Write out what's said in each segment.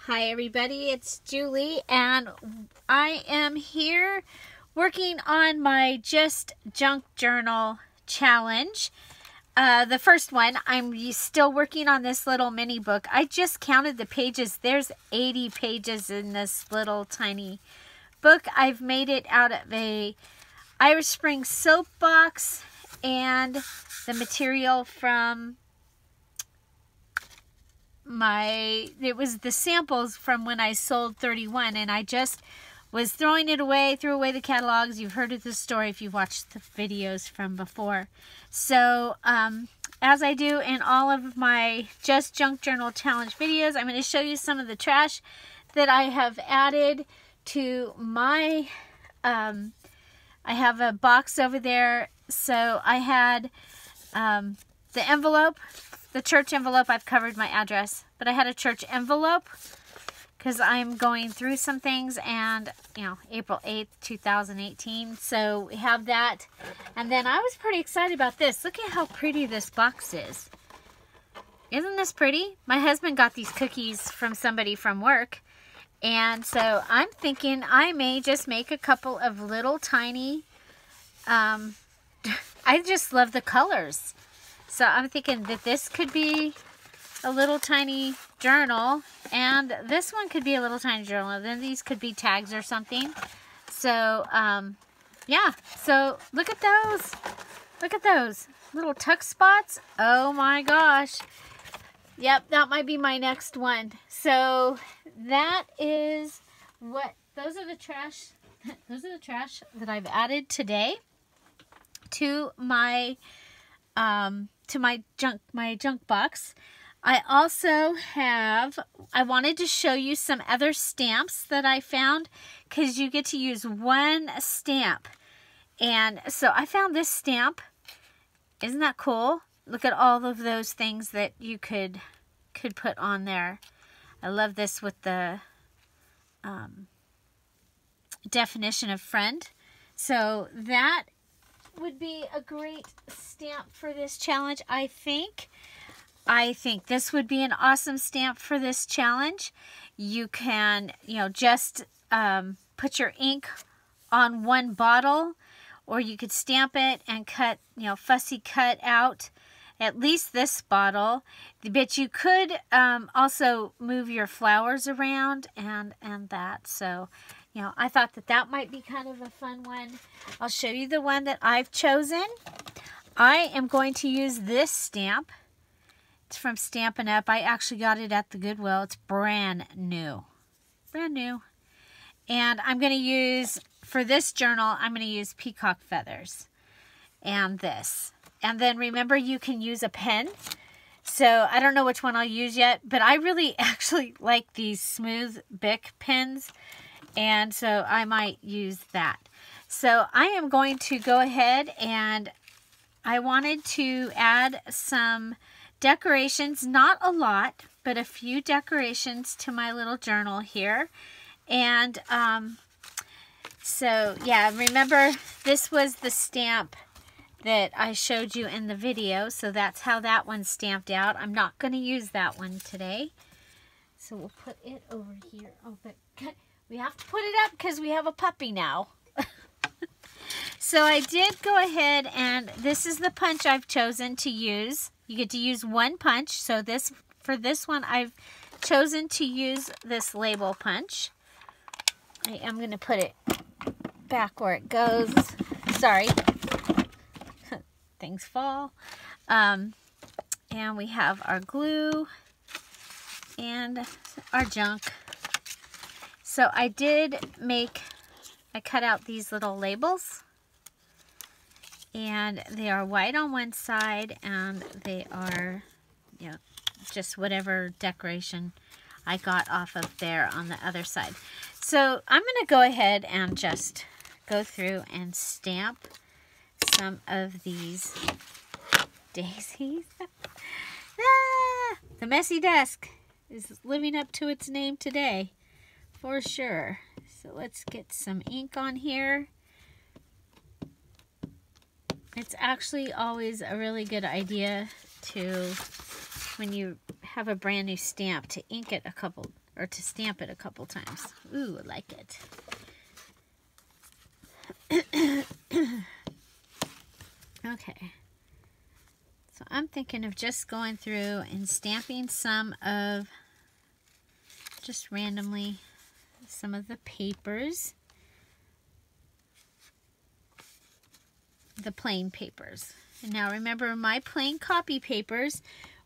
Hi everybody, it's Julie and I am here working on my Just Junk Journal challenge. The first one, I'm still working on this little mini book. I just counted the pages. There's 80 pages in this little tiny book. I've made it out of a Irish Spring soap box and the material from it was the samples from when I sold 31, and I just was throwing it away, threw away the catalogs. You've heard of the story if you've watched the videos from before. So as I do in all of my Just Junk Journal Challenge videos, I'm going to show you some of the trash that I have added to my I have a box over there. So I had the envelope, the church envelope. I've covered my address, but I had a church envelope because I'm going through some things, and April 8th 2018, so we have that. And then I was pretty excited about this. Look at how pretty this box is. Isn't this pretty? My husband got these cookies from somebody from work, and so I'm thinking I may just make a couple of little tiny I just love the colors. So I'm thinking that this could be a little tiny journal, and this one could be a little tiny journal. Then these could be tags or something. So, yeah. So look at those. Look at those little tuck spots. Oh my gosh. Yep, that might be my next one. So that is what, those are the trash. Those are the trash that I've added today to my junk box. I also have, I wanted to show you some other stamps that I found, because you get to use one stamp. And so I found this stamp. Isn't that cool? Look at all of those things that you could put on there. I love this with the definition of friend. So that would be a great stamp for this challenge, I think. I think this would be an awesome stamp for this challenge. You can, just put your ink on one bottle, or you could stamp it and cut, fussy cut out at least this bottle. But you could also move your flowers around and that. So, I thought that might be kind of a fun one. I'll show you the one that I've chosen. I am going to use this stamp. It's from Stampin' Up. I actually got it at the Goodwill. It's brand new. Brand new. And I'm going to use, for this journal, I'm going to use peacock feathers. And this. And then remember, you can use a pen. So I don't know which one I'll use yet, but I really actually like these smooth Bic pens. And so I might use that. So I am going to go ahead, and I wanted to add some decorations, not a lot, but a few decorations to my little journal here. And so yeah, remember, this was the stamp that I showed you in the video, so that's how that one's stamped out. I'm not going to use that one today, so we'll put it over here. Oh, but we have to put it up because we have a puppy now. So I did go ahead, and this is the punch I've chosen to use. You get to use one punch. So for this one, I've chosen to use this label punch. I am going to put it back where it goes. Sorry. Things fall. And we have our glue and our junk. So I cut out these little labels, and they are white on one side, and they are, just whatever decoration I got off of there on the other side. So I'm going to go ahead and just go through and stamp some of these daisies. The messy desk is living up to its name today, for sure. So let's get some ink on here. It's actually always a really good idea to, when you have a brand new stamp, to ink it a couple or to stamp it a couple times. Ooh, I like it. Okay. So I'm thinking of just going through and stamping some of, just randomly, some of the papers. The plain papers. And now remember, my plain copy papers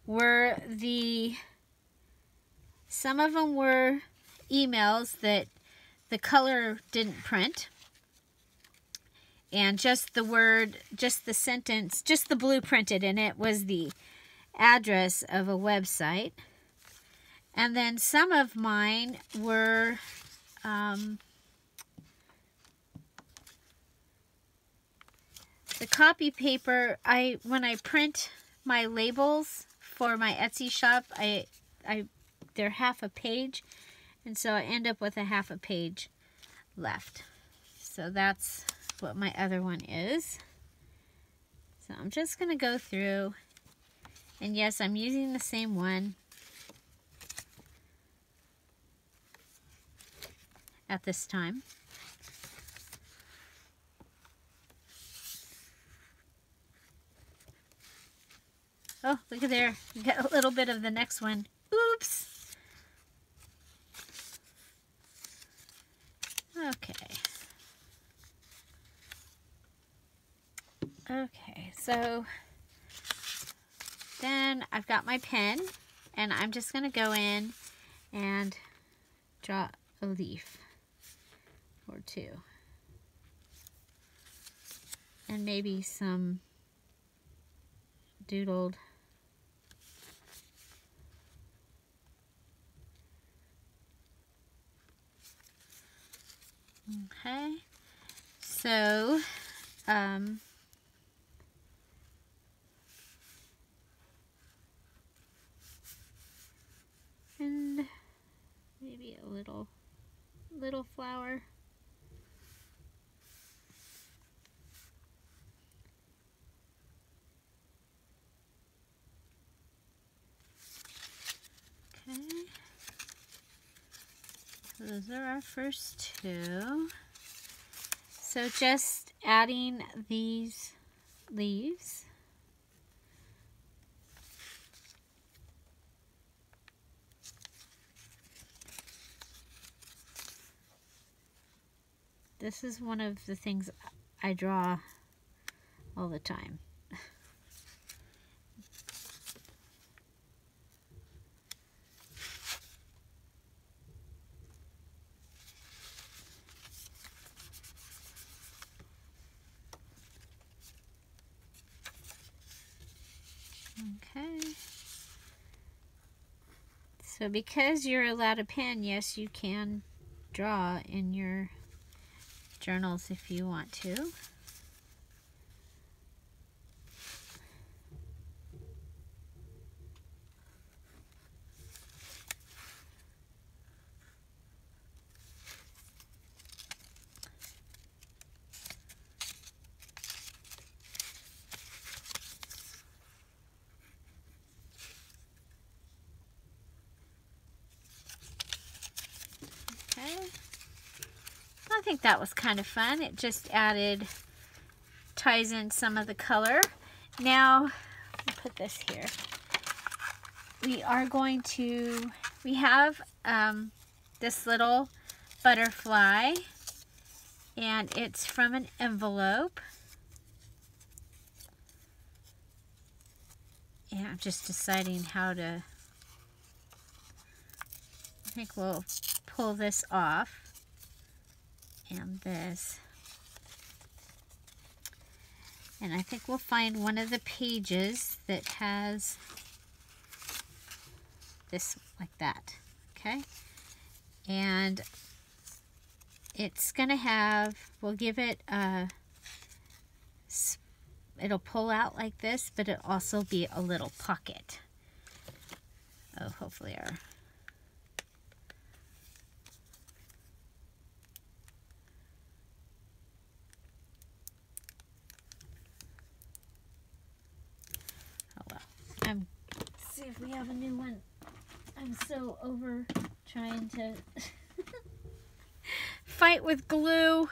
were some of them were emails that the color didn't print. And just the word, just the sentence, just the blue printed, and it was the address of a website. And then some of mine were the copy paper. When I print my labels for my Etsy shop, they're half a page, and so I end up with a half a page left. So that's what my other one is. So I'm just going to go through, and yes, I'm using the same one at this time. Oh, look at there. We got a little bit of the next one. Oops. Okay. Okay, so then I've got my pen, and I'm just going to go in and draw a leaf or two. And maybe some doodled okay, so and maybe a little flower. Okay, so those are our first two. So just adding these leaves. This is one of the things I draw all the time. Okay. So because you're allowed a pen, yes, you can draw in your journals if you want to. Okay. I think that was kind of fun. It just ties in some of the color. Now, I'll put this here. We have this little butterfly, and it's from an envelope. And I'm just deciding how to, I think we'll pull this off. And this. And I think we'll find one of the pages that has this like that. Okay? And it's going to have, we'll give it a, it'll pull out like this, but it'll also be a little pocket. Oh, hopefully our see if we have a new one. I'm so Trying to fight with glue.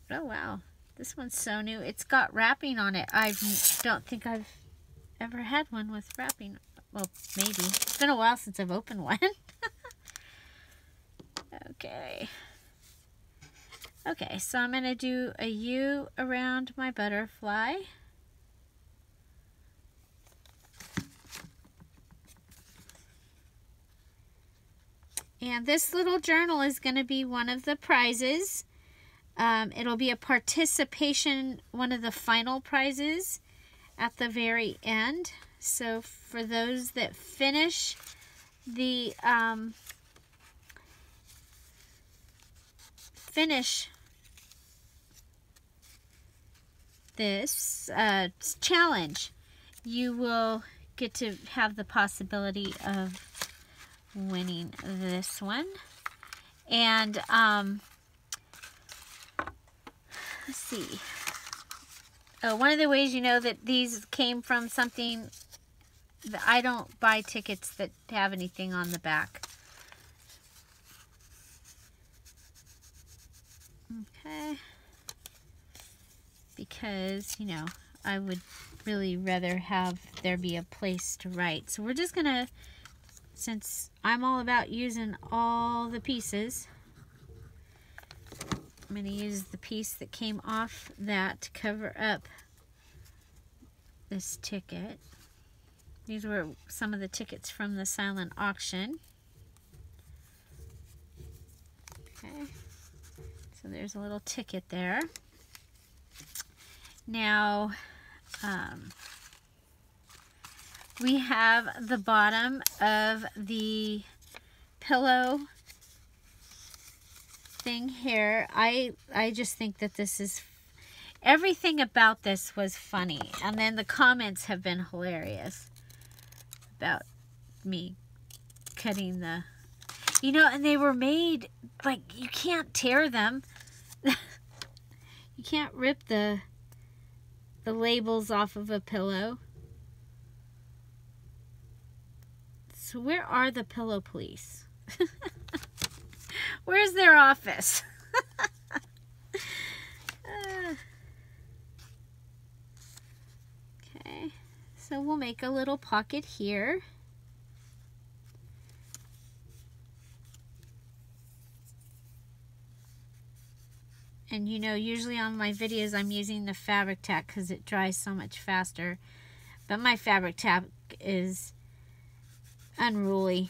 Oh wow, this one's so new. It's got wrapping on it. I don't think I've ever had one with wrapping. Well, maybe. It's been a while since I've opened one. Okay. Okay, so I'm going to do a U around my butterfly. And this little journal is going to be one of the prizes. It'll be a participation, one of the final prizes at the very end. So for those that finish the this challenge, you will get to have the possibility of winning this one. And let's see. Oh, one of the ways you know that these came from something, that I don't buy tickets that have anything on the back. Okay. Because, you know, I would really rather have there be a place to write. So we're just gonna, since I'm all about using all the pieces, I'm going to use the piece that came off that to cover up this ticket. These were some of the tickets from the silent auction. Okay, so there's a little ticket there. Now, we have the bottom of the pillow thing here. I just think that this is, everything about this was funny, and then the comments have been hilarious about me cutting the, you know, and they were made like, you can't tear them. You can't rip the labels off of a pillow. So where are the pillow police? Where's their office? Okay, so we'll make a little pocket here. And you know, usually on my videos I'm using the fabric tack because it dries so much faster. But my fabric tack is unruly.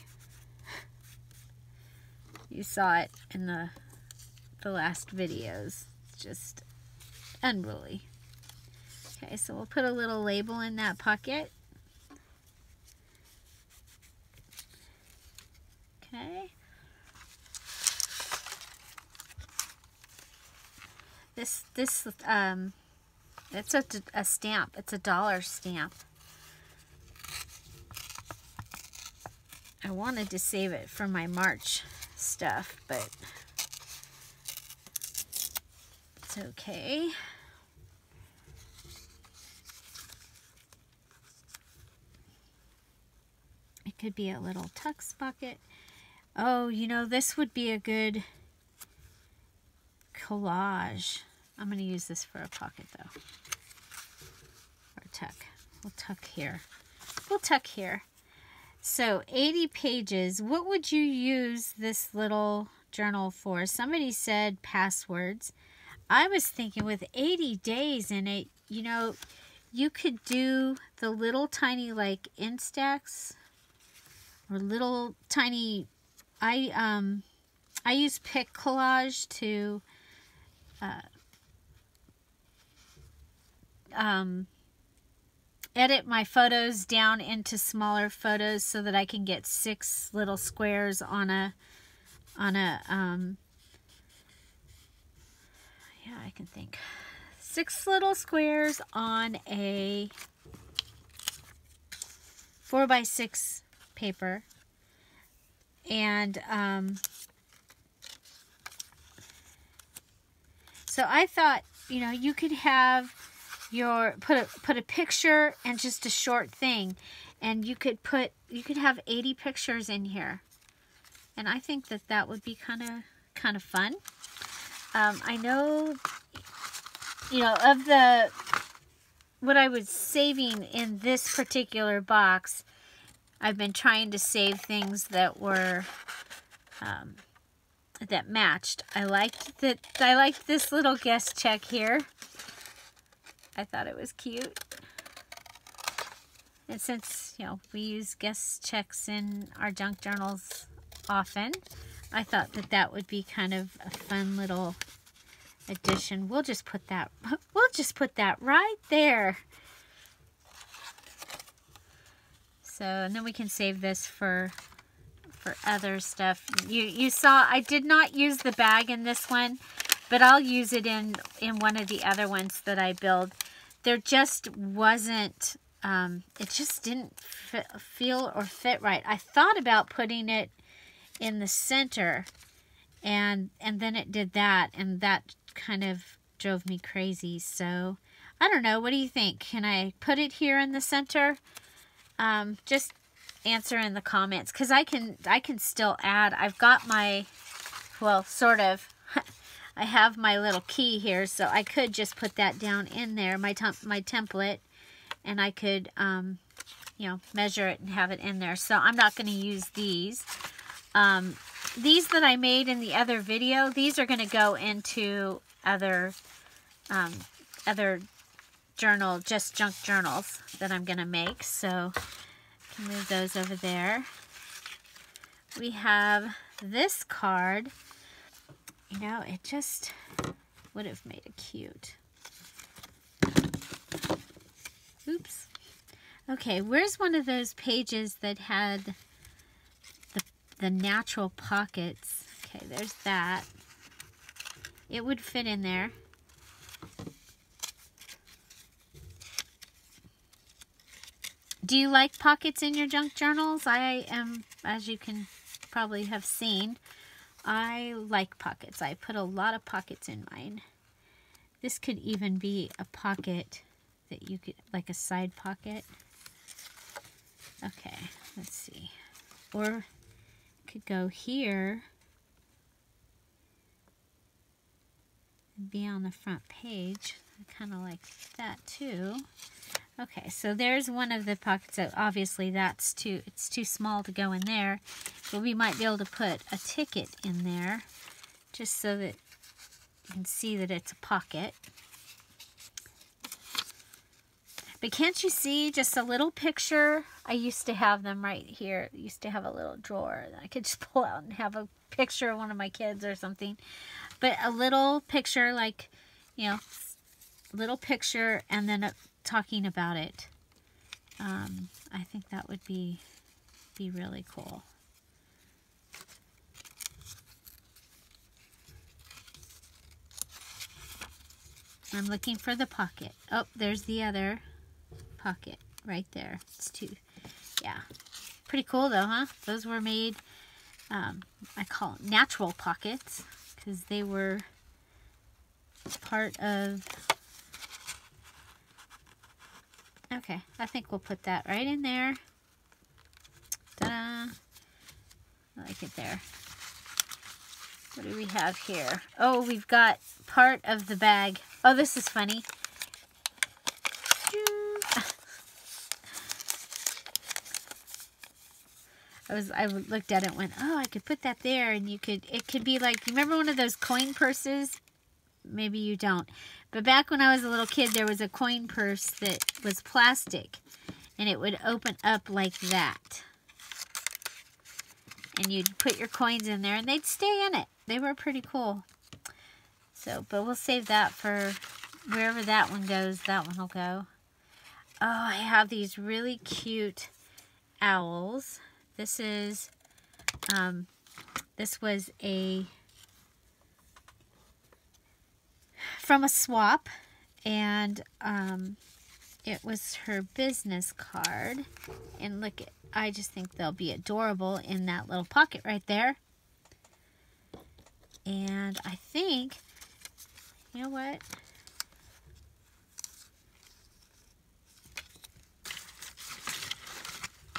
You saw it in the last videos. It's just unruly. Okay, so we'll put a little label in that pocket. Okay. It's a stamp. It's a $1 stamp. I wanted to save it for my March stuff, but it's okay. It could be a little tux bucket. Oh, you know, this would be a good collage. I'm going to use this for a pocket though. Or a tuck. We'll tuck here. We'll tuck here. So 80 pages. What would you use this little journal for? Somebody said passwords. I was thinking with 80 days in it, you know, you could do the little tiny like Instax or little tiny, I use Pic Collage to edit my photos down into smaller photos so that I can get 6 little squares on a yeah, I can think 6 little squares on a 4x6 paper. And so I thought, you know, you could have your put a picture and just a short thing, And you could have 80 pictures in here. And I think that that would be kind of fun. I know, you know, of what I was saving in this particular box, I've been trying to save things that were, that matched. I liked this little guest check here. I thought it was cute. And since, you know, we use guest checks in our junk journals often, I thought that that would be kind of a fun little addition. We'll just put that right there. So, and then we can save this for other stuff. You saw I did not use the bag in this one, but I'll use it in one of the other ones that I build. There just wasn't, it just didn't feel or fit right. I thought about putting it in the center, and then it did that, and that kind of drove me crazy. So I don't know, what do you think? Can I put it here in the center? Just answer in the comments, because I can still add. I've got my, well, sort of, I have my little key here, so I could just put that down in there, my template, and I could you know, measure it and have it in there. So I'm not going to use these. These that I made in the other video, these are going to go into other journal, just junk journals that I'm going to make. So I can move those over there. We have this card. You know, it just would have made it cute. Oops. Okay, where's one of those pages that had the natural pockets? Okay, there's that. It would fit in there. Do you like pockets in your junk journals? I am, as you can probably have seen, I like pockets. I put a lot of pockets in mine. This could even be a pocket that you could, like a side pocket. Okay, let's see. Or it could go here and be on the front page. I kind of like that too. Okay, so there's one of the pockets. So obviously it's too small to go in there, but we might be able to put a ticket in there just so that you can see that it's a pocket. But can't you see just a little picture? I used to have them right here. I used to have a little drawer that I could just pull out and have a picture of one of my kids or something. But a little picture, like, you know, little picture, and then talking about it. I think that would be really cool. I'm looking for the pocket. Oh, there's the other pocket right there. It's two. Yeah. Pretty cool though, huh? Those were made, I call them natural pockets, because they were part of... Okay, I think we'll put that right in there. Ta-da! I like it there. What do we have here? Oh, we've got part of the bag. Oh, this is funny. I looked at it and went, oh, I could put that there, and it could be like, you remember one of those coin purses? Maybe you don't. But back when I was a little kid, there was a coin purse that was plastic, and it would open up like that. And you'd put your coins in there, and they'd stay in it. They were pretty cool. So, but we'll save that for wherever that one goes, that one will go. Oh, I have these really cute owls. This is, this was from a swap, and it was her business card. And look, I just think they'll be adorable in that little pocket right there. And I think, you know what?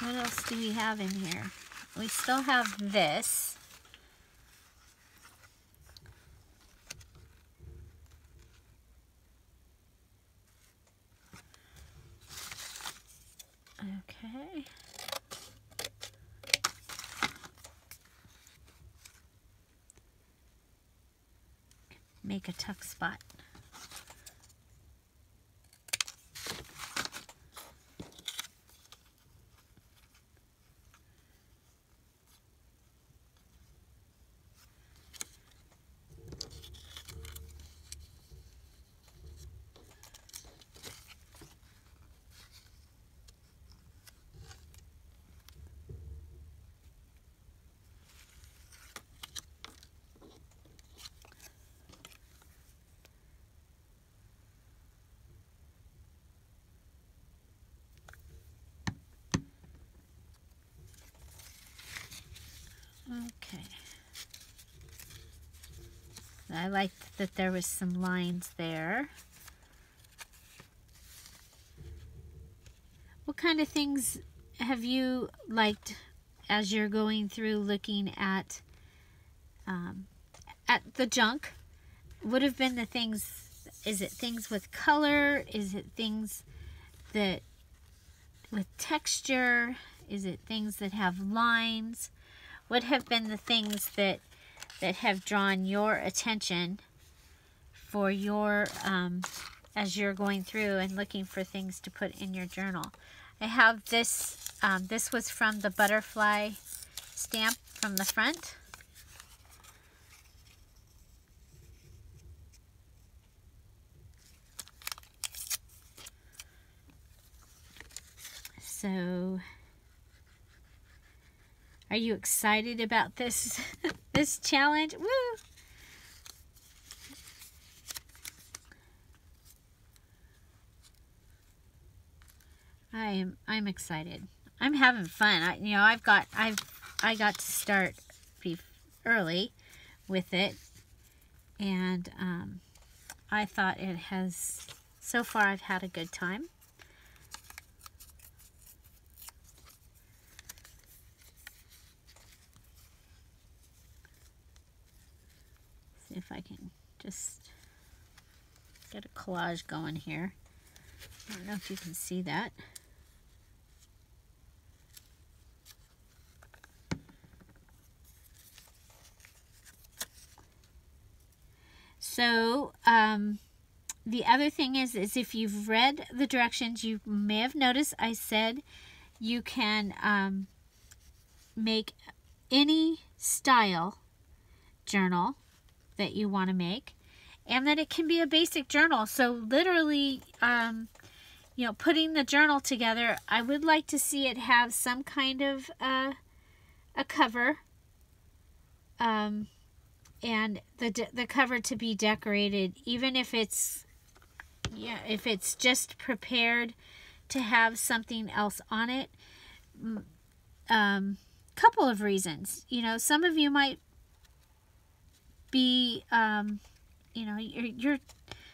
What else do we have in here? We still have this. Okay. Make a tuck spot. Okay. I liked that there was some lines there. What kind of things have you liked as you're going through looking at the junk? Would have been the things, is it things with color? Is it things that with texture? Is it things that have lines? What have been the things that have drawn your attention for your as you're going through and looking for things to put in your journal? I have this. This was from the butterfly stamp from the front. So, are you excited about this this challenge? Woo! I'm excited. I'm having fun. I got to start early with it, and I thought it has, so far I've had a good time. See if I can just get a collage going here. I don't know if you can see that. So, the other thing is if you've read the directions, you may have noticed I said you can make any style journal that you want to make, and that it can be a basic journal. So literally, putting the journal together, I would like to see it have some kind of a cover, and the cover to be decorated, even if it's just prepared to have something else on it. Couple of reasons. Some of you might be, you're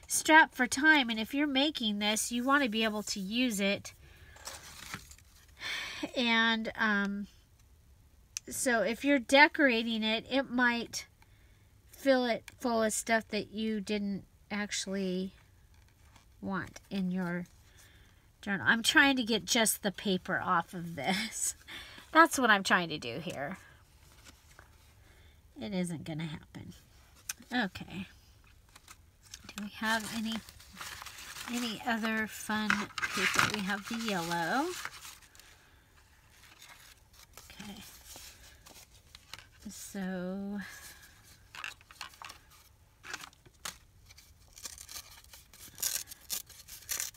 strapped for time, and if you're making this, you want to be able to use it. And so if you're decorating it, it might fill it full of stuff that you didn't actually want in your journal. I'm trying to get just the paper off of this. That's what I'm trying to do here. It isn't going to happen. Okay. Do we have any other fun paper? We have the yellow. Okay. So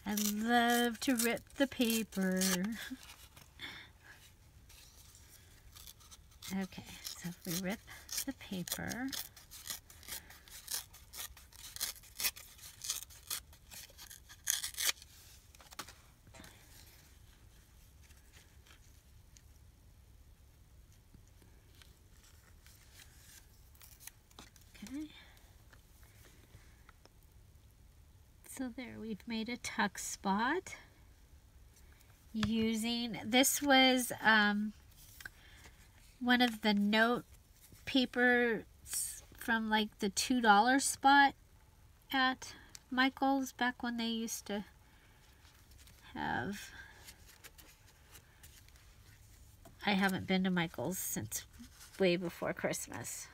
I love to rip the paper. Okay, so if we rip the paper, okay. So there, we've made a tuck spot. using. This was one of the note papers from like the $2 spot at Michael's back when they used to have. I haven't been to Michael's since way before Christmas.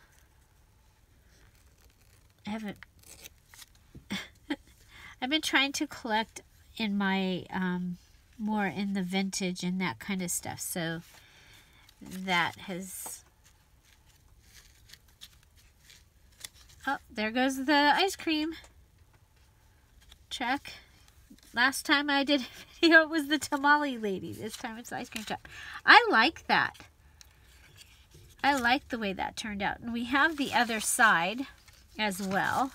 I haven't. I've been trying to collect in my more in the vintage and that kind of stuff, so that has. Oh, there goes the ice cream truck. Last time I did a video, it was the tamale lady. This time it's the ice cream truck. I like that. I like the way that turned out. And we have the other side as well.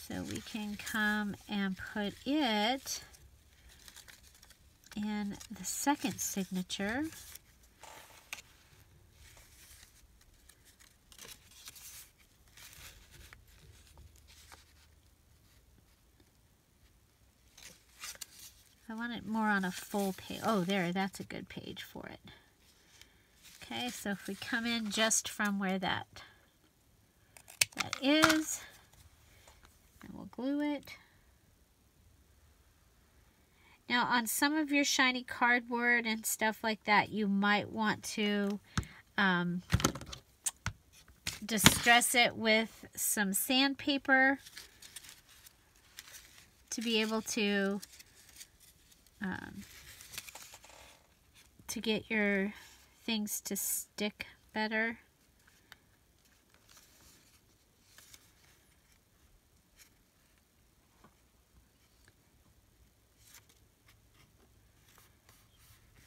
So we can come and put it in the second signature. I want it more on a full page. Oh, there, that's a good page for it. Okay, so if we come in just from where that is, and we'll glue it. Now, on some of your shiny cardboard and stuff like that, you might want to distress it with some sandpaper to be able to get your things to stick better.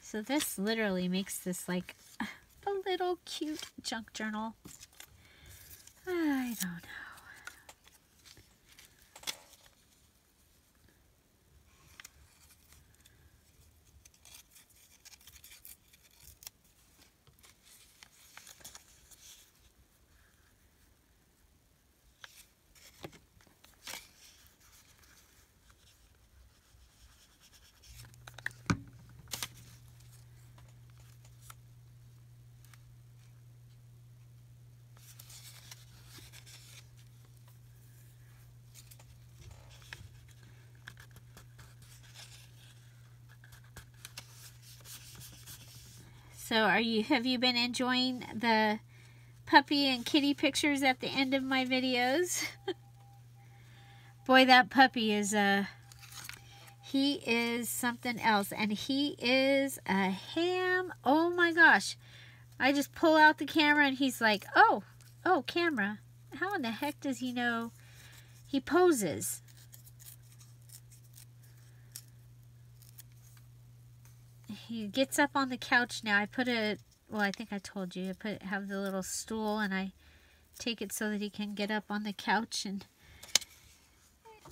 So this literally makes this like a little cute junk journal. I don't know. So have you been enjoying the puppy and kitty pictures at the end of my videos? Boy, that puppy is he is something else, and he is a ham. Oh my gosh. I just pull out the camera and he's like, oh, camera. How in the heck does he know? He poses. He gets up on the couch now. I put well, I think I told you, have the little stool, and I take it so that he can get up on the couch, and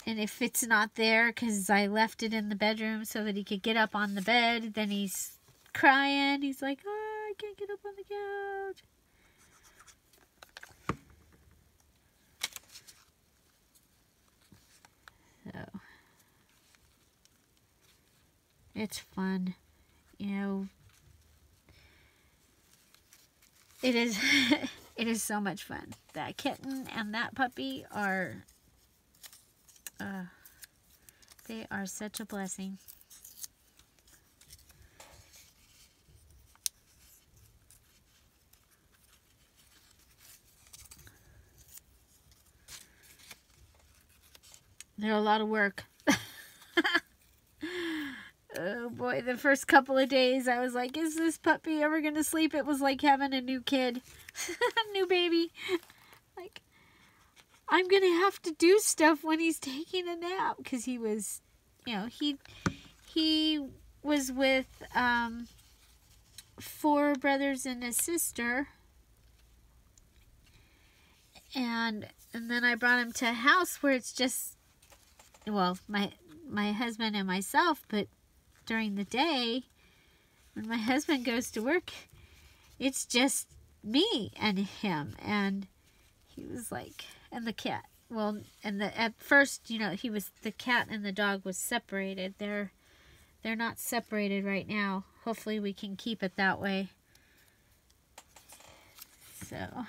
if it's not there, because I left it in the bedroom so that he could get up on the bed, then he's crying. He's like, oh, I can't get up on the couch. So, it's fun. You know, it is it is so much fun. That kitten and that puppy are they are such a blessing. They're a lot of work. Oh boy, the first couple of days I was like, is this puppy ever gonna sleep? It was like having a new kid. New baby. Like, I'm gonna have to do stuff when he's taking a nap, because he was, you know, he was with 4 brothers and a sister, and then I brought him to a house where it's just, well, my husband and myself, but during the day, when my husband goes to work, it's just me and him. And He was like, and the cat. Well, and at first, you know, he was, the cat and the dog was separated. They're not separated right now. Hopefully we can keep it that way. So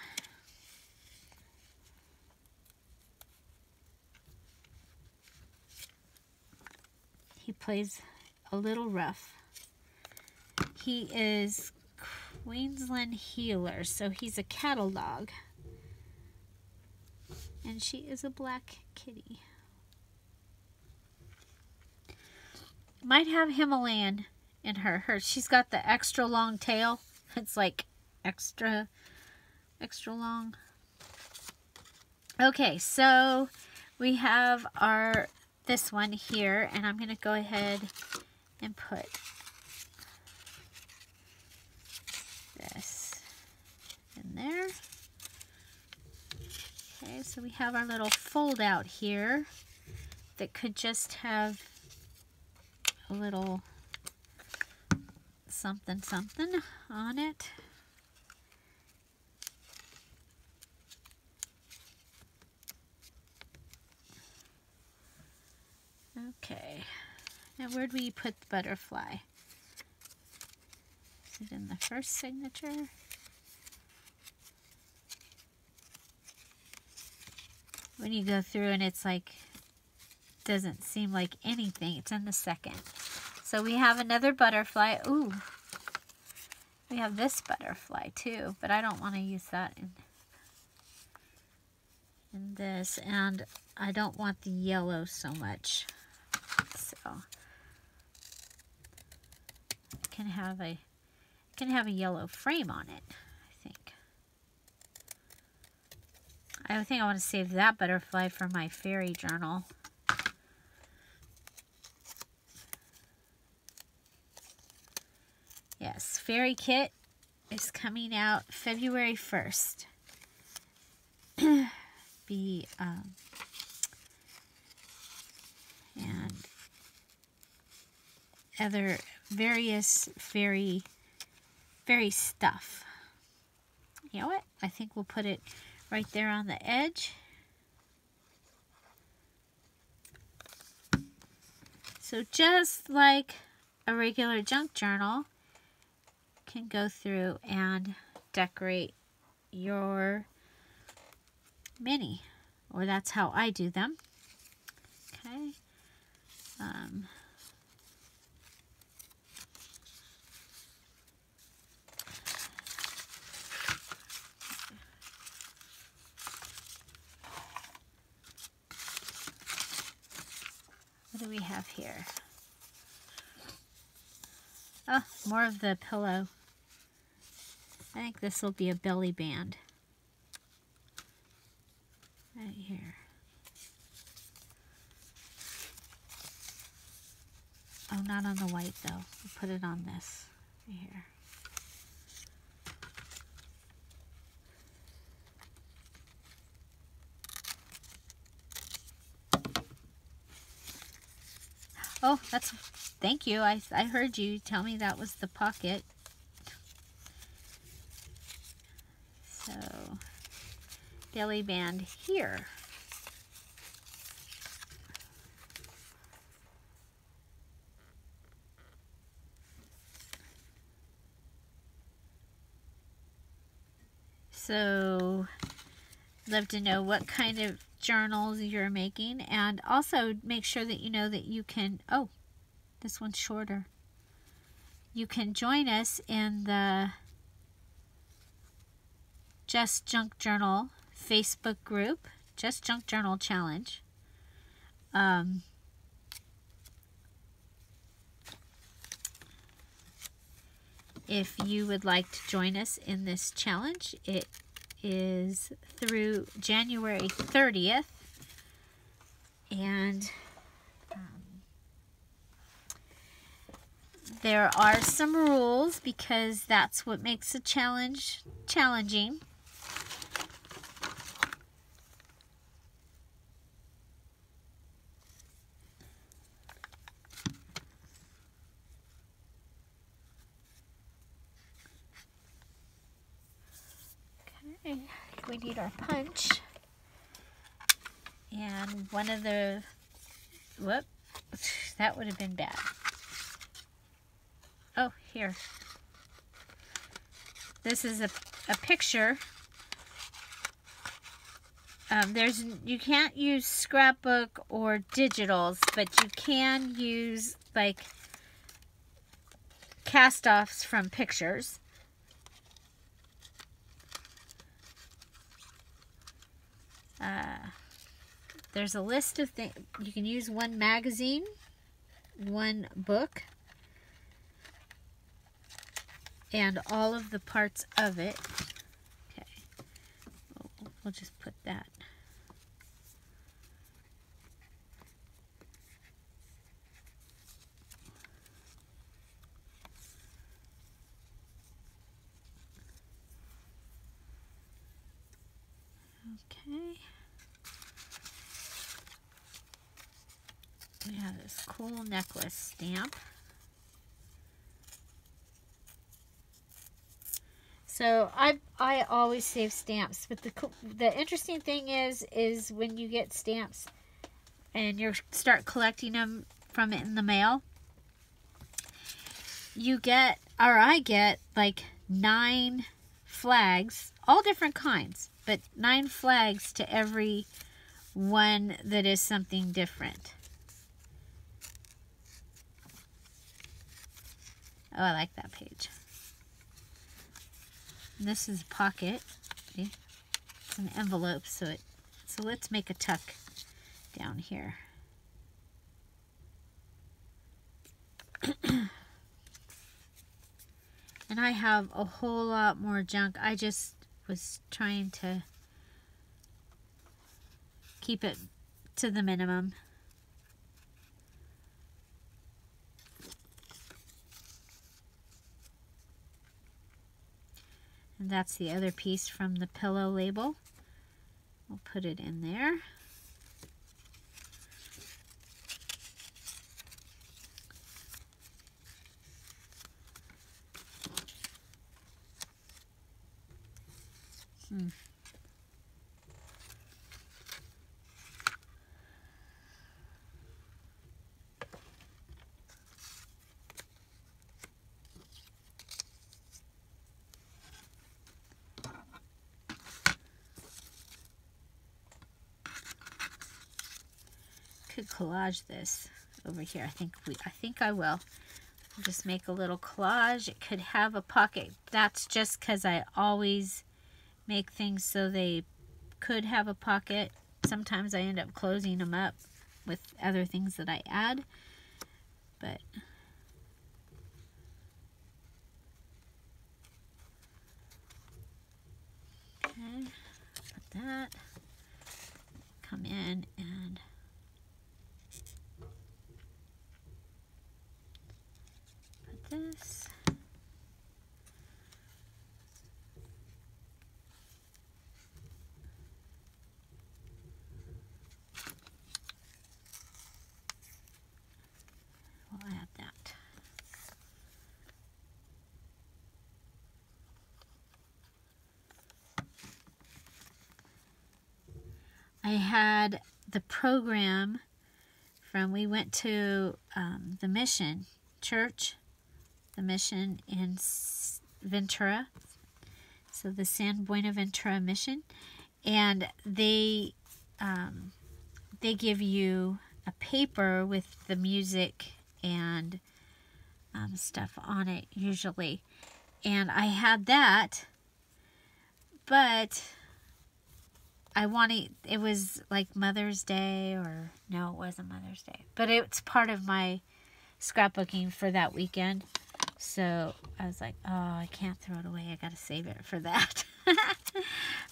he plays a little rough. He is Queensland Heeler, so he's a cattle dog. And she is a black kitty. Might have Himalayan in her. She's got the extra long tail. It's like extra long. Okay, so we have this one here, and I'm going to go ahead and put this in there. Okay, so we have our little fold out here that could just have a little something on it. Okay, now where do we put the butterfly? Is it in the first signature? When you go through and it's like, doesn't seem like anything, it's in the second. So we have another butterfly. Ooh, we have this butterfly too, but I don't want to use that in this, and I don't want the yellow so much. So can have a yellow frame on it, I think. I think I want to save that butterfly for my fairy journal. Yes, Fairy Kit is coming out February 1st. And other various fairy stuff. You know what? I think we'll put it right there on the edge. So just like a regular junk journal, can go through and decorate your mini, or that's how I do them. Okay. What do we have here? Oh, more of the pillow. I think this will be a belly band. Right here. Oh, not on the white though. We'll put it on this right here. Oh, thank you. I heard you tell me that was the pocket. So, belly band here. So, love to know what kind of journals you're making, and also make sure that you know that you can, oh, this one's shorter. You can join us in the Just Junk Journal Facebook group, Just Junk Journal Challenge. If you would like to join us in this challenge, it is through January 30th, and there are some rules because that's what makes a challenge challenging. Okay. we need our punch. And one of the, whoop, that would have been bad. Oh, here. This is a picture. You can't use scrapbook or digitals, but you can use like cast-offs from pictures. There's a list of things. You can use one magazine, one book, and all of the parts of it. Okay, we'll just put that. Okay. We have this cool necklace stamp. So I always save stamps, but the interesting thing is when you get stamps and you start collecting them from it in the mail, you get, or I get, like 9 flags, all different kinds, but 9 flags to every one that is something different. Oh, I like that page. And this is a pocket. See? It's an envelope, so let's make a tuck down here. And I have a whole lot more junk. I just was trying to keep it to the minimum. And that's the other piece from the pillow label. We'll put it in there. Could collage this over here. I think I will. Just make a little collage. It could have a pocket. That's just because I always make things so they could have a pocket. Sometimes I end up closing them up with other things that I add. But okay, put that. Come in and put this. We'll add that. I had the program from, we went to the Mission Church, the Mission in Ventura, so the San Buenaventura Mission, and they give you a paper with the music and stuff on it usually, and I had that, but it was like Mother's Day, or no, it wasn't Mother's Day, but it's part of my scrapbooking for that weekend. So I was like, oh, I can't throw it away. I got to save it for that.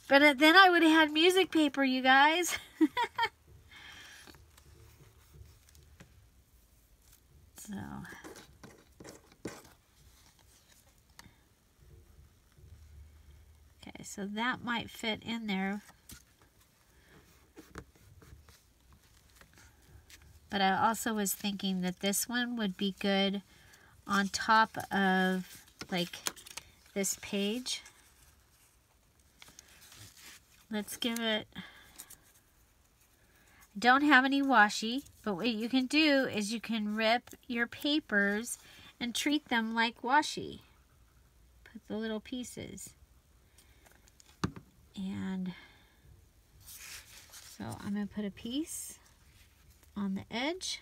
But then I would have had music paper, you guys. So. Okay, so that might fit in there. But I also was thinking that this one would be good on top of like this page. let's give it, don't have any washi, but what you can do is you can rip your papers and treat them like washi. Put the little pieces. And so I'm going to put a piece on the edge.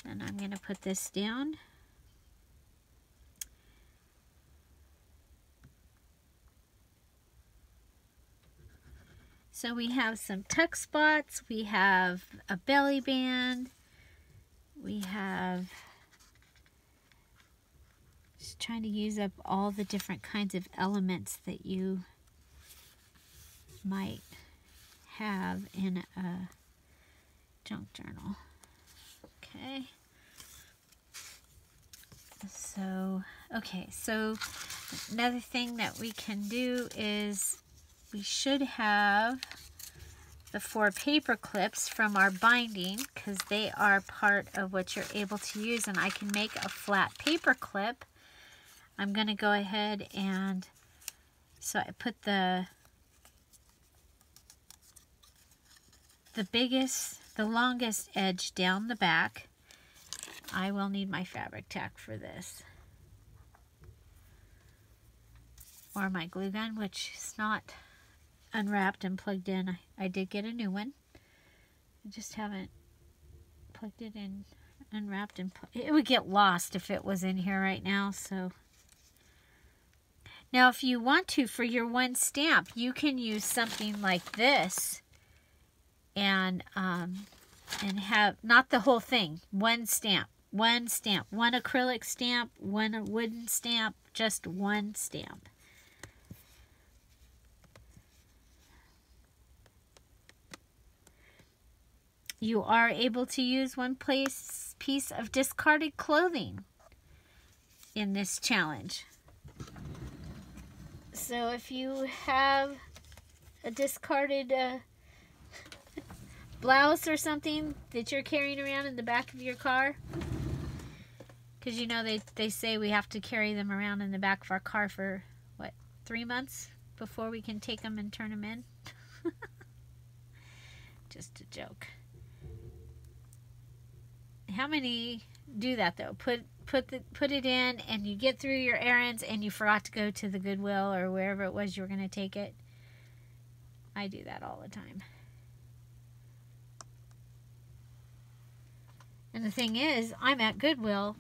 And I'm going to put this down. So we have some tuck spots, we have a belly band, we have, just trying to use up all the different kinds of elements that you might have in a junk journal. Okay. So, okay, so another thing that we can do is we should have the 4 paper clips from our binding, because they are part of what you're able to use, and I can make a flat paper clip. I'm going to go ahead and, so I put the longest edge down the back. I will need my fabric tack for this, or my glue gun, which is not unwrapped and plugged in. I did get a new one. I just haven't plugged it in, unwrapped, and it would get lost if it was in here right now. So now if you want to, for your one stamp, you can use something like this and have not the whole thing, one stamp, one acrylic stamp, one wooden stamp, just one stamp. You are able to use one piece of discarded clothing in this challenge. So if you have a discarded blouse or something that you're carrying around in the back of your car, because you know they say we have to carry them around in the back of our car for, what, 3 months before we can take them and turn them in? Just a joke. How many do that though? Put it in and you get through your errands and you forgot to go to the Goodwill or wherever it was you were going to take it. I do that all the time. And the thing is, I'm at Goodwill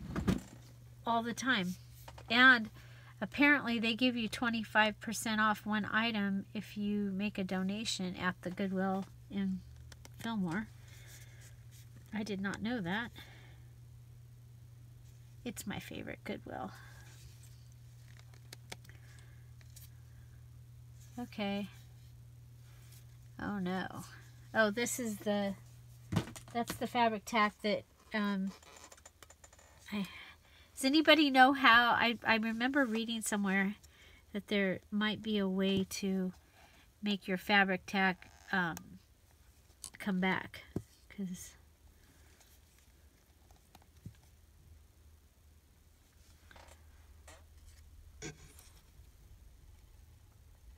all the time. And apparently they give you 25% off one item if you make a donation at the Goodwill in Fillmore. I did not know that. It's my favorite Goodwill. Okay. Oh no. Oh, this is that's the fabric tack that, does anybody know how, I remember reading somewhere that there might be a way to make your fabric tack come back, because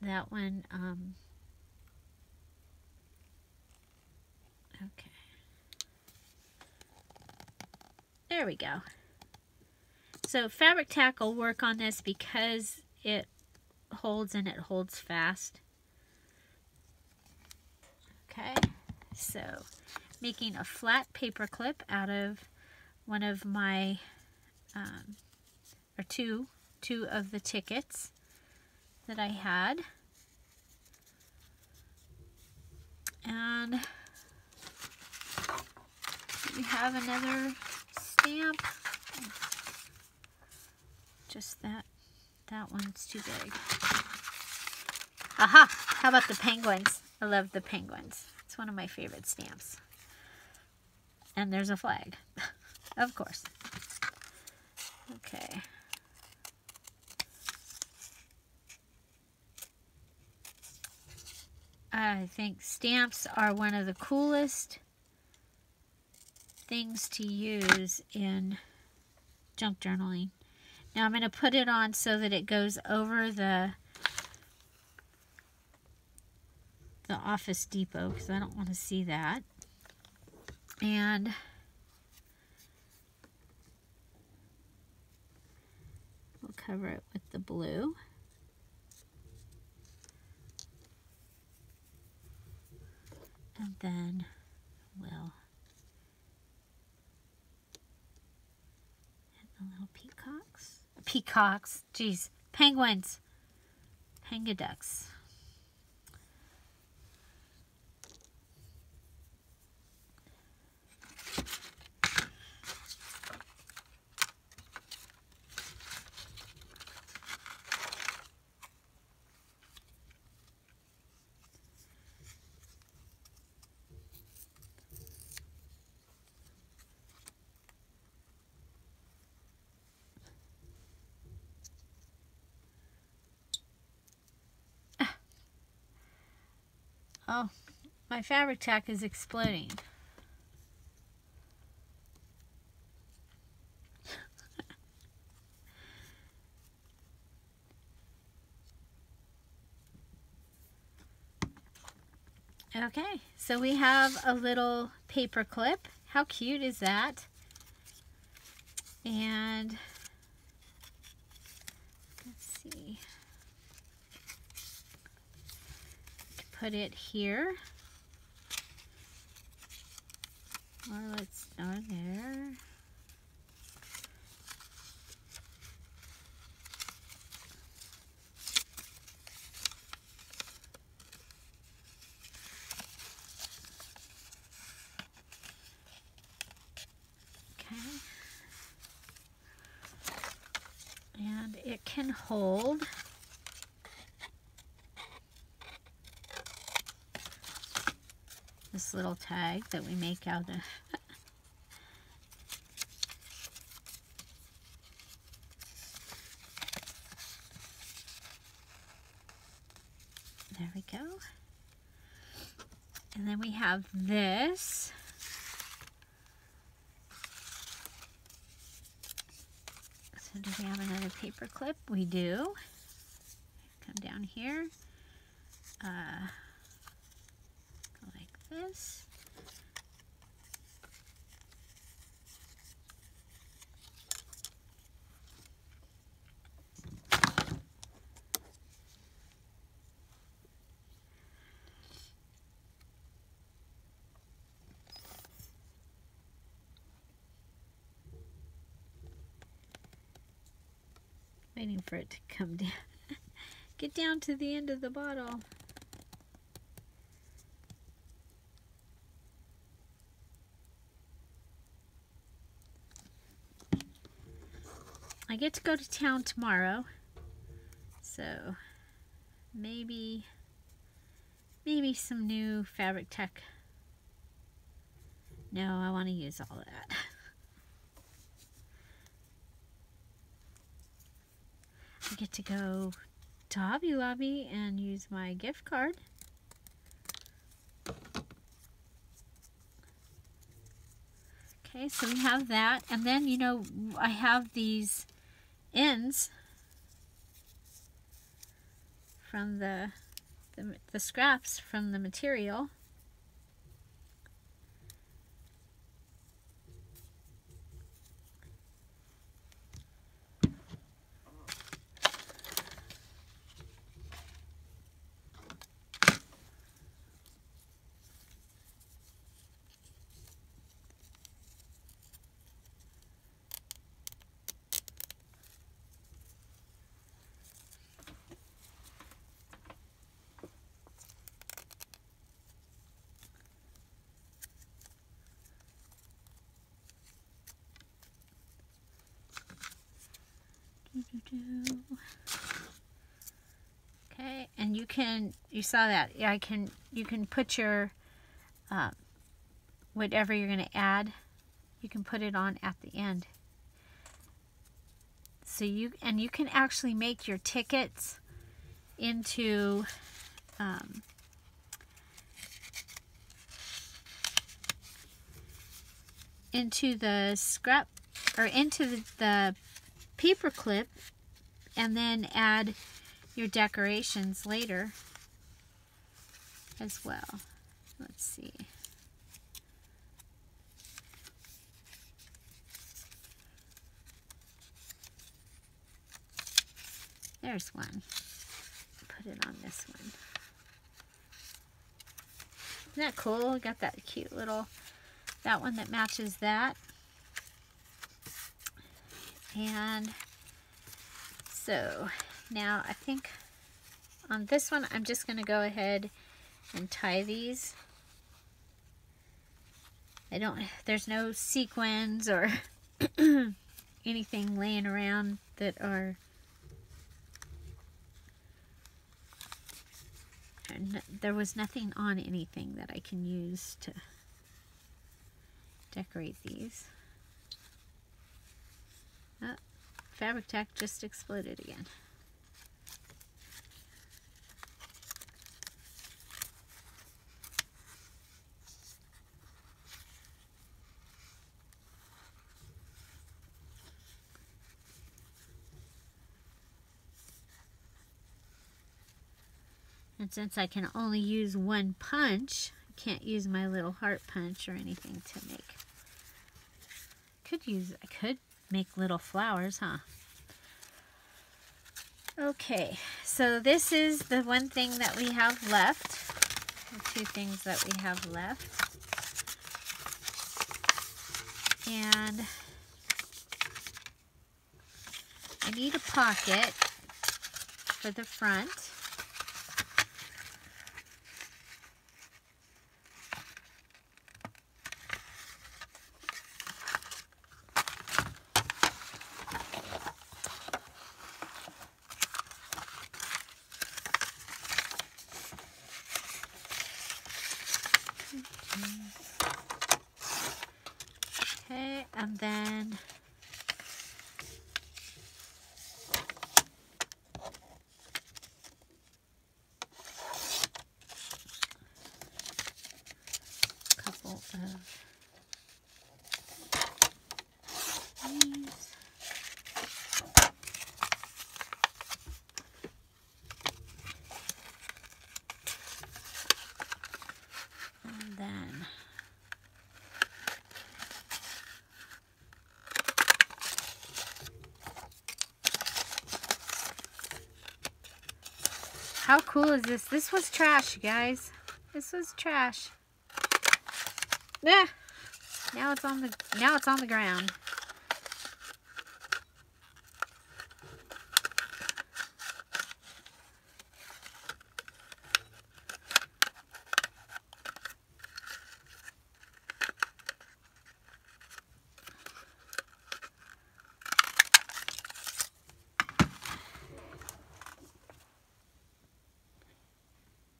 that one, okay. There we go. So fabric tack will work on this because it holds and it holds fast. Okay, so making a flat paper clip out of one of my, or two of the tickets that I had. And we have another stamp. Just that one's too big. Aha! How about the penguins? I love the penguins. It's one of my favorite stamps. And there's a flag. Of course. Okay. I think stamps are one of the coolest things to use in junk journaling, Now I'm going to put it on so that it goes over the Office Depot because I don't want to see that. And we'll cover it with the blue. And then we'll hit the little peacocks. Peacocks, geez, penguins. Penguins. Oh, my fabric tack is exploding. Okay, so we have a little paper clip. How cute is that? And let's see. Put it here. Or let's start there. And it can hold this little tag that we make out of there we go. And then we have this. So do we have another paper clip? We do. Come down here. Go like this. Waiting for it to come down. Get down to the end of the bottle. I get to go to town tomorrow, so maybe some new fabric tech. No, I want to use all that. I get to go to Hobby Lobby and use my gift card. Okay, so we have that, and then, you know, I have these ends from the scraps from the material. Okay, and you saw that. Yeah, you can put your whatever you're going to add, you can put it on at the end. So you can actually make your tickets into the scrap or into the paper clip and then add your decorations later as well. Let's see. There's one. Put it on this one. Isn't that cool? We got that cute little, that one that matches that. And so now I think on this one, I'm just going to go ahead and tie these. There's no sequins or anything laying around that are, there was nothing on anything that I can use to decorate these. Oh, fabric tack just exploded again. And since I can only use one punch, I can't use my little heart punch or anything to make. I could make little flowers, huh? Okay, so this is the one thing that we have left. The two things that we have left. And I need a pocket for the front. Okay, and then a couple of these. And then how cool is this? This was trash, you guys. This was trash. Yeah. Now it's on the ground.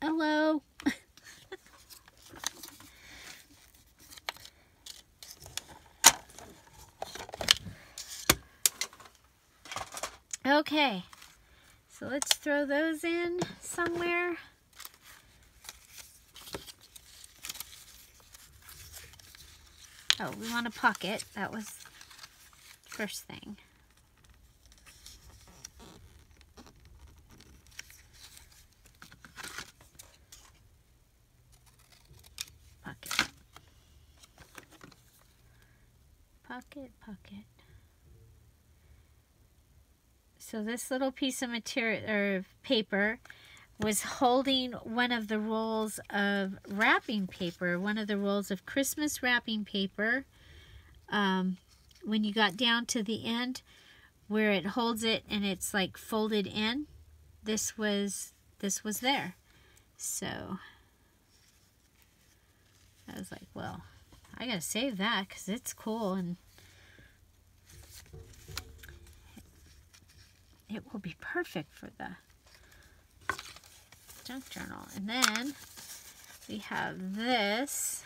Hello. Okay, so let's throw those in somewhere. Oh, we want a pocket. That was the first thing. Pocket. Pocket, pocket. So this little piece of material or paper was holding one of the rolls of wrapping paper, one of the rolls of Christmas wrapping paper. When you got down to the end where it holds it and it's like folded in, this was there. So I was like, well, I gotta save that because it's cool and it will be perfect for the junk journal. And then we have this.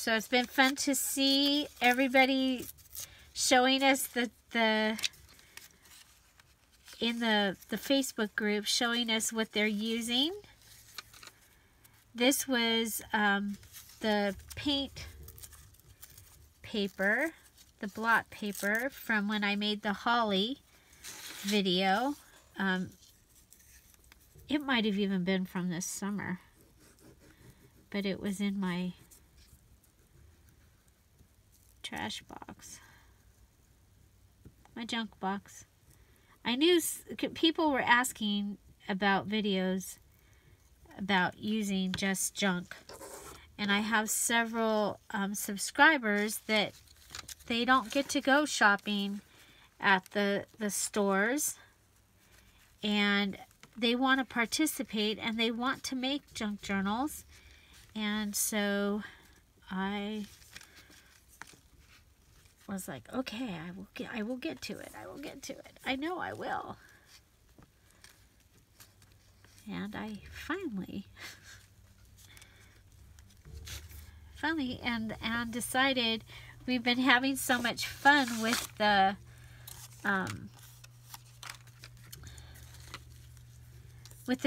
So it's been fun to see everybody showing us in the Facebook group, showing us what they're using. This was the paint paper, the blot paper from when I made the holly video. It might have even been from this summer, but it was in my trash box, my junk box. I knew people were asking about videos about using Just Junk, and I have several subscribers that they don't get to go shopping at the stores, and they want to participate and they want to make junk journals. And so I was like, okay, I will get to it. I will get to it. I know I will. And I finally and decided. We've been having so much fun with the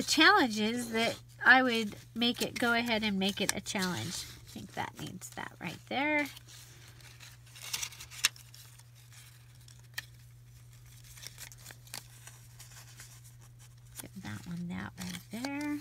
challenges that I would go ahead and make it a challenge. I think that needs that right there. Give that one that right there.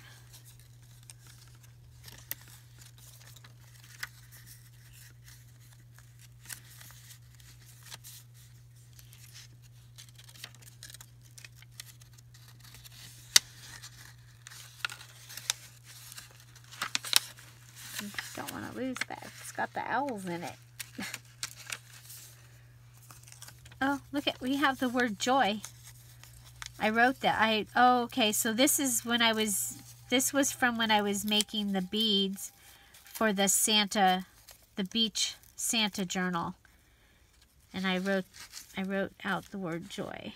Don't want to lose that. It's got the owls in it. Oh, look at, we have the word joy. I wrote that. Oh, okay, so this was from when I was making the beads for the beach Santa journal. And I wrote out the word joy.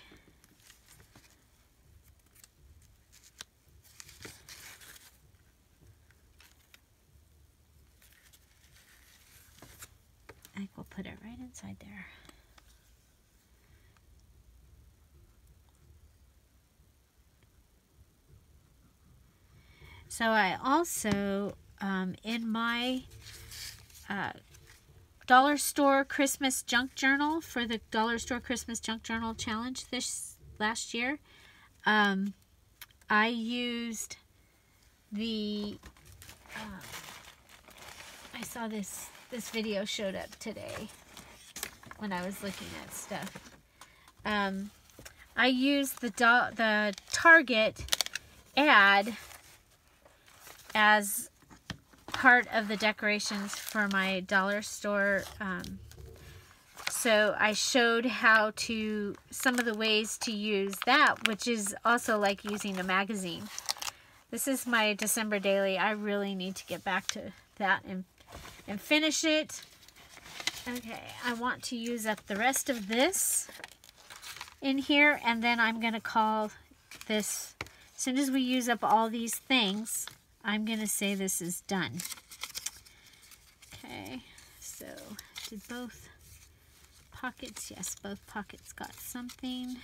I think we'll put it right inside there. So I also, in my dollar store Christmas junk journal for the dollar store Christmas junk journal challenge last year, I used the, I saw this video showed up today when I was looking at stuff. I used the Target ad as part of the decorations for my dollar store. So I showed some of the ways to use that, which is also like using a magazine. This is my December daily. I really need to get back to that and finish it. Okay, I want to use up the rest of this in here, and then I'm going to call this, as soon as we use up all these things, I'm going to say this is done. Okay, so did both pockets? Yes, both pockets got something.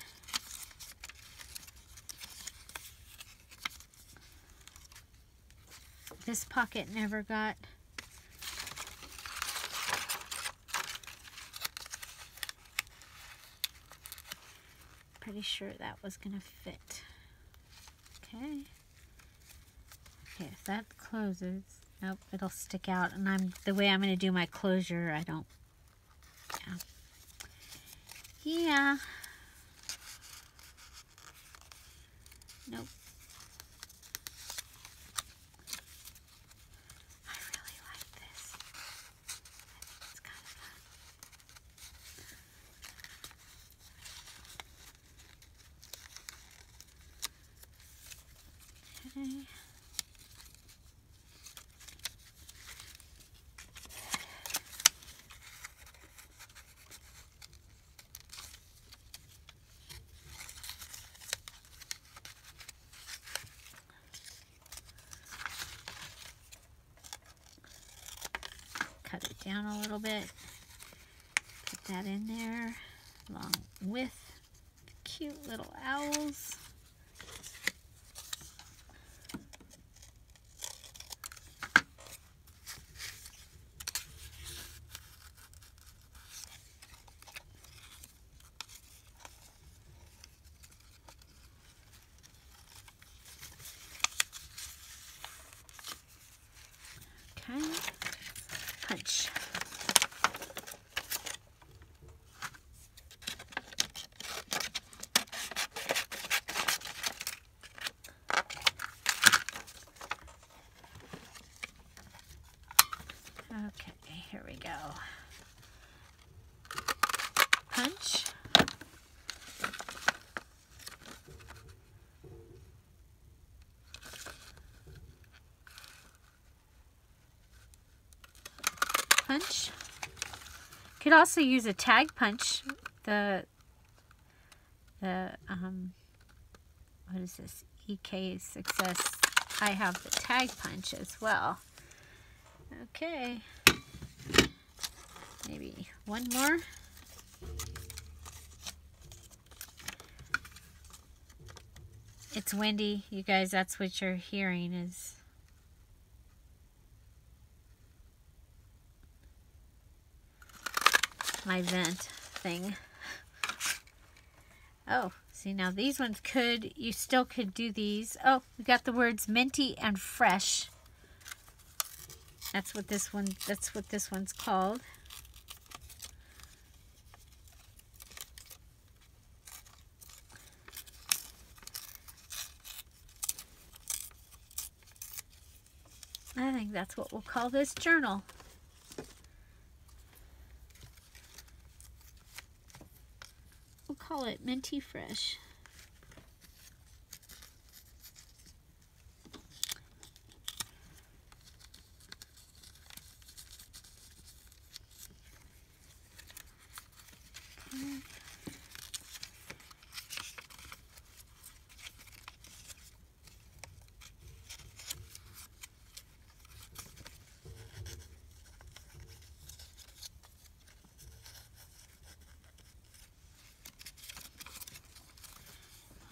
This pocket never got. Pretty sure that was gonna fit. Okay. Okay, if that closes, nope, it'll stick out. And the way I'm gonna do my closure, I don't. Yeah. Nope. I really like this. I think it's kind of fun. Okay. Cut it down a little bit. Put that in there along with the cute little owls. Okay, punch. Okay, here we go. Punch. Punch. Could also use a tag punch. What is this? EK Success. I have the tag punch as well. Okay. Maybe one more. It's windy, you guys. That's what you're hearing is my vent thing. Oh, see, now these ones you still could do these. Oh, we got the words minty and fresh. That's what this one's called. I think that's what we'll call this journal. We'll call it Minty Fresh. Okay.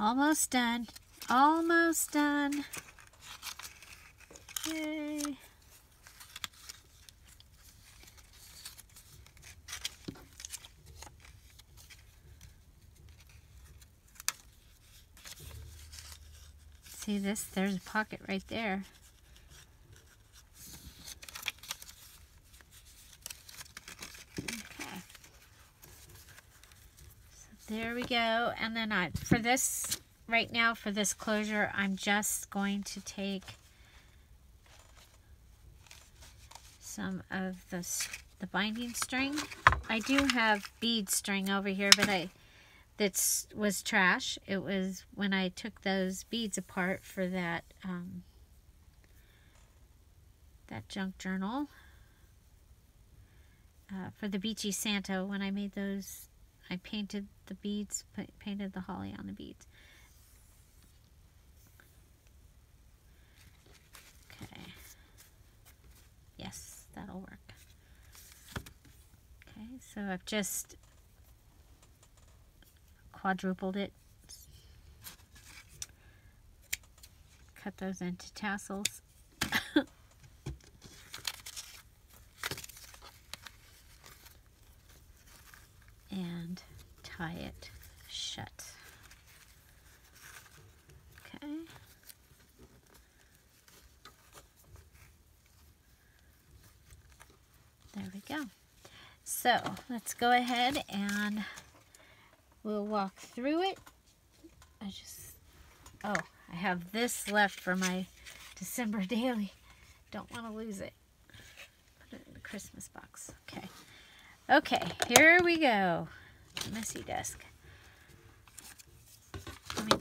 Almost done. Almost done. Yay. See this? There's a pocket right there. Okay. So there we go. And then for this, right now for this closure, I'm just going to take some of the binding string. I do have bead string over here, but that was trash. It was when I took those beads apart for that junk journal for the Beachy Santa. When I made those, I painted the beads, painted the holly on the beads. Okay. Yes, that'll work. Okay, so I've just quadrupled it. Cut those into tassels. And tie it shut. Okay. There we go. So let's go ahead and we'll walk through it. I have this left for my December daily. Don't want to lose it. Put it in the Christmas box. Okay. Okay, here we go. Messy desk. Okay.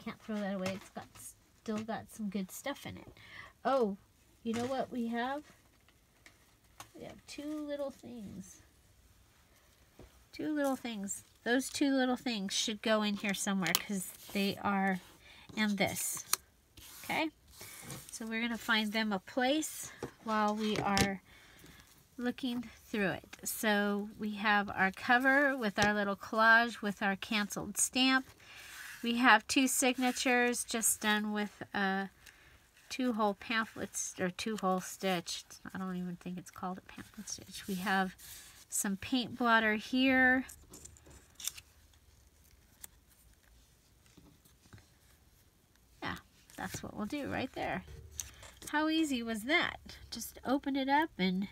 Can't throw that away. It's still got some good stuff in it. Oh, you know what we have? We have two little things. Two little things those two little things should go in here somewhere because they are in this. Okay, so we're going to find them a place while we are looking through it. So we have our cover with our little collage with our canceled stamp. We have 2 signatures just done with a 2-hole pamphlet or 2-hole stitch. I don't even think it's called a pamphlet stitch. We have some paint blotter here. Yeah, that's what we'll do right there. How easy was that? Just open it up and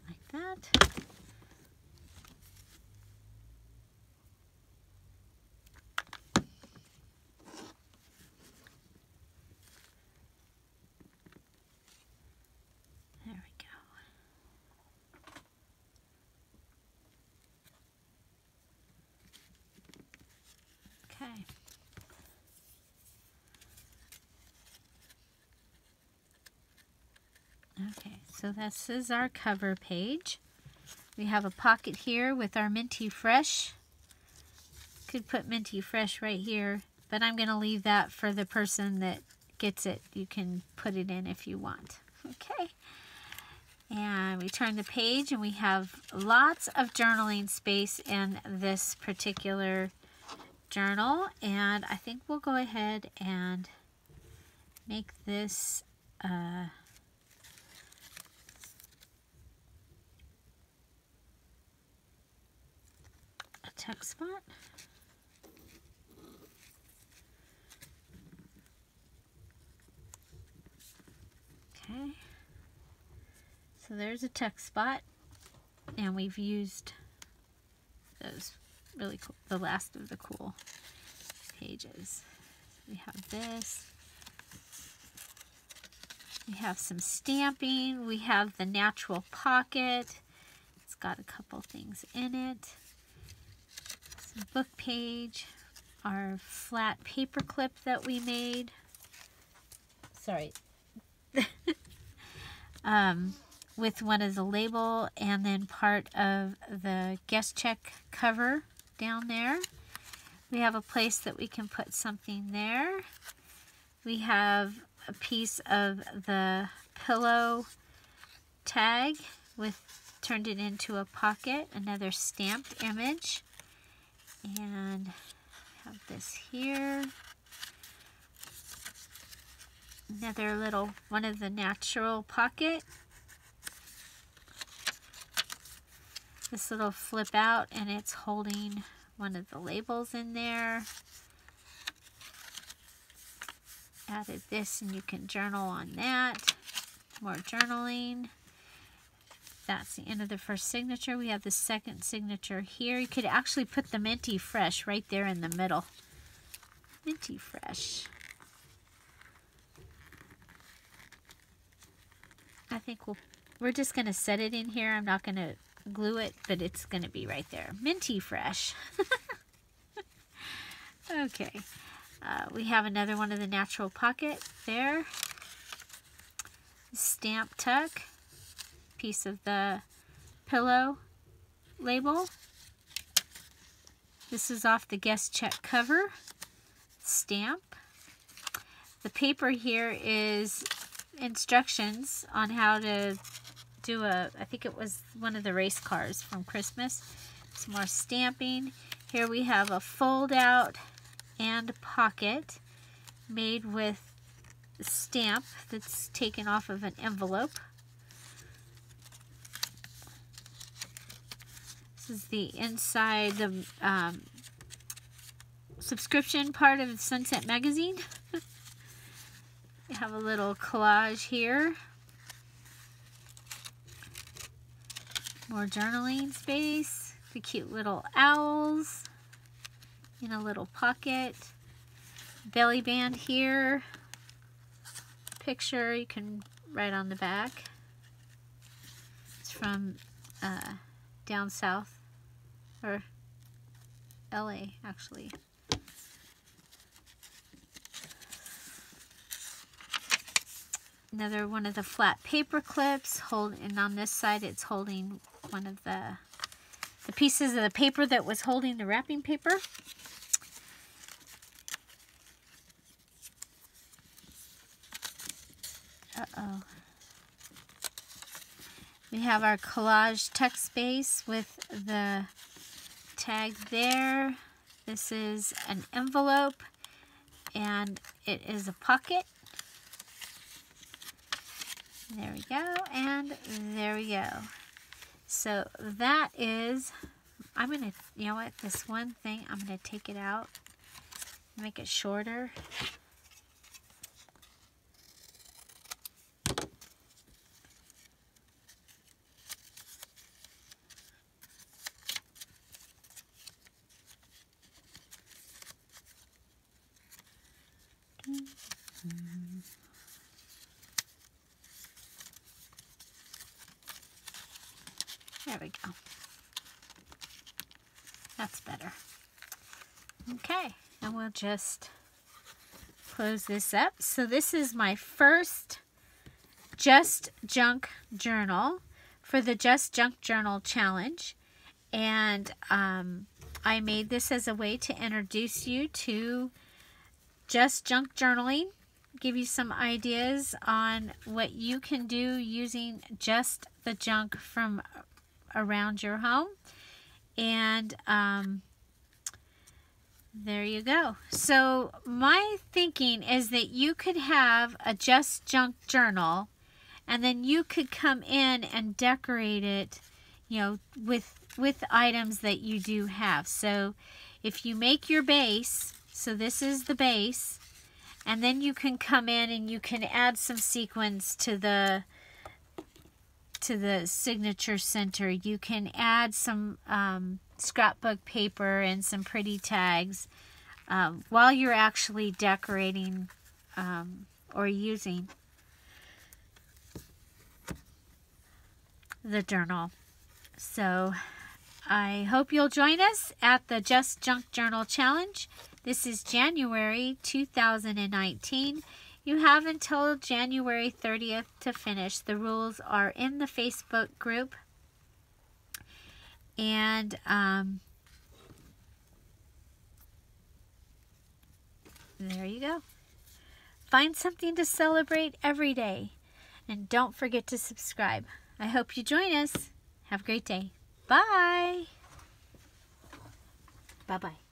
like that. There we go. Okay. Okay, so this is our cover page. We have a pocket here with our Minty Fresh. Could put Minty Fresh right here, but I'm going to leave that for the person that gets it. You can put it in if you want. Okay. And we turn the page and we have lots of journaling space in this particular journal. And I think we'll go ahead and make this a tuck spot. Okay. So there's a tuck spot, and we've used those really cool, the last of the cool pages. We have this. We have some stamping. We have the natural pocket. It's got a couple things in it. Some book page. Our flat paper clip that we made. Sorry. With one of the label and then part of the guest check cover down there. We have a place that we can put something there. We have a piece of the pillow tag with turned it into a pocket, another stamped image. And have this here. Another little one of the natural pocket. This little flip out and it's holding one of the labels in there. Added this and you can journal on that. More journaling. That's the end of the first signature. We have the second signature here. You could actually put the Minty Fresh right there in the middle. Minty Fresh. I think we're just going to set it in here. I'm not going to glue it, but it's going to be right there. Minty Fresh. Okay. We have another one of the natural pocket there. Stamp tuck. Piece of the pillow label. This is off the guest check cover. Stamp. The paper here is instructions on how to do I think it was one of the race cars from Christmas. Some more stamping. Here we have a fold out and pocket made with a stamp that's taken off of an envelope. This is the inside, the subscription part of Sunset Magazine. We have a little collage here. More journaling space. The cute little owls in a little pocket. Belly band here. Picture you can write on the back. It's from down south, or LA actually. another one of the flat paper clips, and on this side it's holding one of the pieces of the paper that was holding the wrapping paper. Uh-oh. We have our collage text base with the tag there. This is an envelope, and it is a pocket. There we go, and there we go. So that is, I'm going to, you know what, this one thing, I'm going to take it out, make it shorter. There we go. That's better. Okay, and we'll just close this up. So this is my first Just Junk journal for the Just Junk Journal Challenge. And I made this as a way to introduce you to Just Junk Journaling, give you some ideas on what you can do using just the junk from around your home. And there you go. So my thinking is that you could have a Just Junk journal, and then you could come in and decorate it, you know, with items that you do have. So if you make your base, so this is the base, and then you can come in and you can add some sequins to the signature center. You can add some scrapbook paper and some pretty tags while you're actually decorating or using the journal. So I hope you'll join us at the Just Junk Journal Challenge. This is January 2019. You have until January 30th to finish. The rules are in the Facebook group. And there you go. Find something to celebrate every day. And don't forget to subscribe. I hope you join us. Have a great day. Bye. Bye-bye.